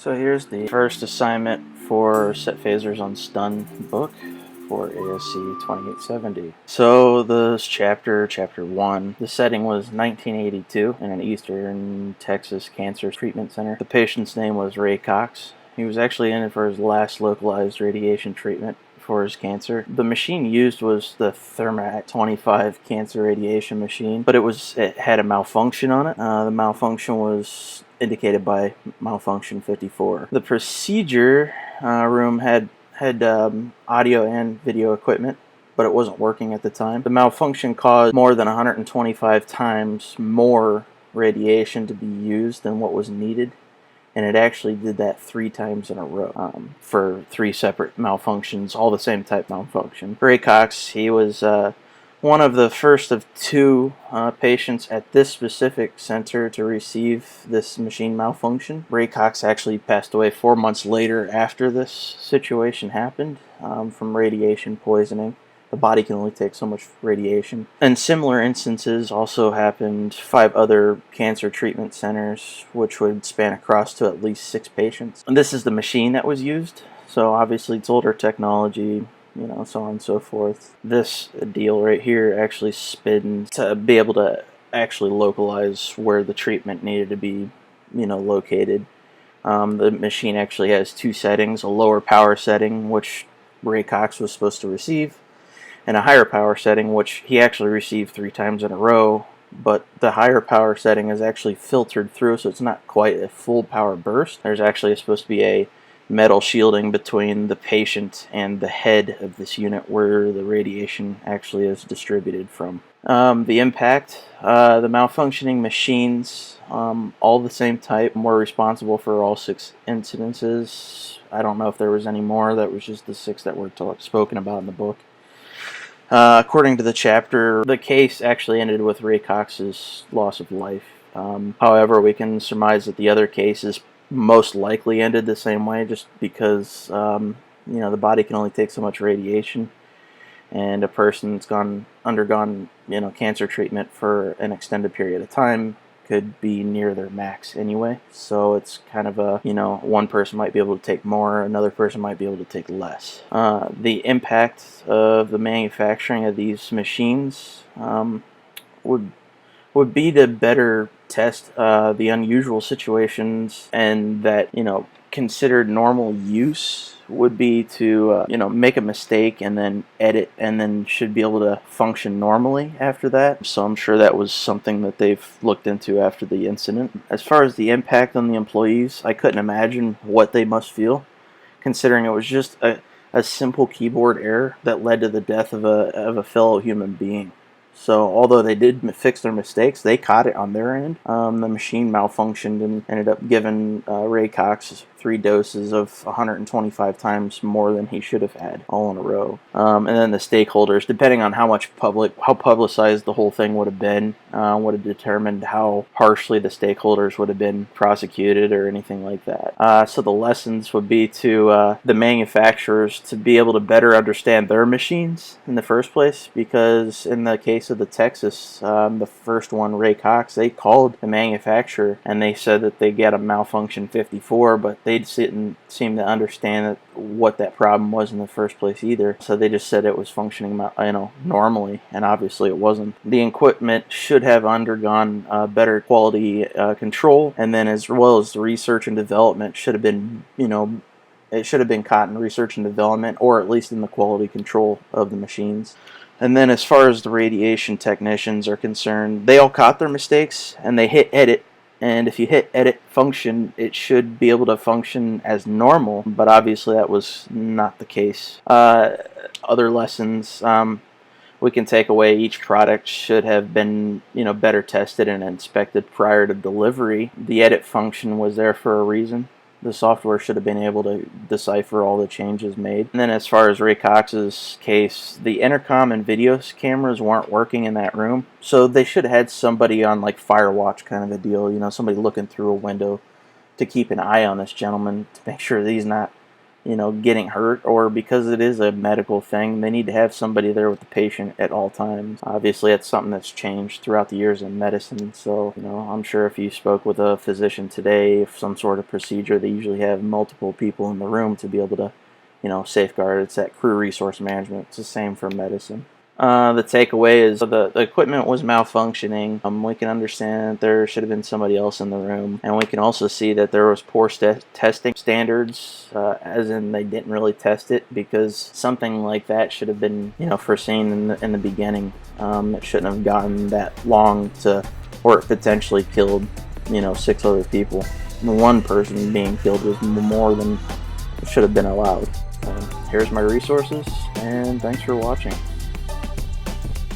So here's the first assignment for Set Phasers on Stun book for ASC 2870. So this chapter 1, the setting was 1982 in an Eastern Texas Cancer Treatment Center. The patient's name was Ray Cox. He was actually in it for his last localized radiation treatment for his cancer. The machine used was the Thermat 25 cancer radiation machine, but it had a malfunction on it. The malfunction was indicated by malfunction 54. The procedure room had audio and video equipment, but it wasn't working at the time. The malfunction caused more than 125 times more radiation to be used than what was needed, and it actually did that 3 times in a row for 3 separate malfunctions, all the same type malfunction. Ray Cox, he was one of the first of 2 patients at this specific center to receive this machine malfunction. Ray Cox actually passed away 4 months later after this situation happened from radiation poisoning. The body can only take so much radiation. And similar instances also happened 5 other cancer treatment centers, which would span across to at least 6 patients. And this is the machine that was used, so obviously it's older technology, you know, so on and so forth. This deal right here actually spins to be able to actually localize where the treatment needed to be, you know, located. The machine actually has 2 settings, a lower power setting, which Ray Cox was supposed to receive, and a higher power setting, which he actually received 3 times in a row, but the higher power setting is actually filtered through, so it's not quite a full power burst. There's actually supposed to be a metal shielding between the patient and the head of this unit where the radiation actually is distributed from. The impact, the malfunctioning machines, all the same type, were responsible for all 6 incidences. I don't know if there was any more. That was just the 6 that were spoken about in the book. According to the chapter, the case actually ended with Ray Cox's loss of life. However, we can surmise that the other cases most likely ended the same way, just because you know, the body can only take so much radiation, and a person's undergone, you know, cancer treatment for an extended period of time could be near their max anyway. So it's kind of a, you know, one person might be able to take more, another person might be able to take less. The impact of the manufacturing of these machines would be to better test the unusual situations, and that, you know, considered normal use would be to you know, make a mistake and then edit, and then should be able to function normally after that. So I'm sure that was something that they've looked into after the incident. As far as the impact on the employees, I couldn't imagine what they must feel, considering it was just a simple keyboard error that led to the death of a fellow human being. So although they did fix their mistakes, they caught it on their end. The machine malfunctioned and ended up giving Ray Cox 3 doses of 125 times more than he should have had, all in a row. And then the stakeholders, depending on how publicized the whole thing would have been, would have determined how harshly the stakeholders would have been prosecuted or anything like that. So the lessons would be to the manufacturers to be able to better understand their machines in the first place, because in the case of the Texas, the first one, Ray Cox, they called the manufacturer and they said that they got a malfunction 54, but they didn't seem to understand what that problem was in the first place either. So they just said it was functioning, you know, normally, and obviously it wasn't. The equipment should have undergone better quality control, and then as well as the research and development should have been, you know, it should have been caught in research and development, or at least in the quality control of the machines. And then as far as the radiation technicians are concerned, they all caught their mistakes and they hit edit. And if you hit edit function, it should be able to function as normal, but obviously that was not the case. Other lessons we can take away: each product should have been, you know, better tested and inspected prior to delivery. The edit function was there for a reason. The software should have been able to decipher all the changes made. And then as far as Ray Cox's case, the intercom and video cameras weren't working in that room, so they should have had somebody on like Firewatch kind of a deal, you know, somebody looking through a window to keep an eye on this gentleman to make sure that he's not getting hurt, or because it is a medical thing, they need to have somebody there with the patient at all times. Obviously, it's something that's changed throughout the years in medicine. So, I'm sure if you spoke with a physician today, if some sort of procedure, they usually have multiple people in the room to be able to, safeguard. It's that crew resource management. It's the same for medicine. The takeaway is the equipment was malfunctioning. We can understand that there should have been somebody else in the room, and we can also see that there was poor testing standards, as in they didn't really test it, because something like that should have been foreseen in the beginning. It shouldn't have gotten that long where it potentially killed 6 other people. The one person being killed was more than should have been allowed. Here's my resources, and thanks for watching.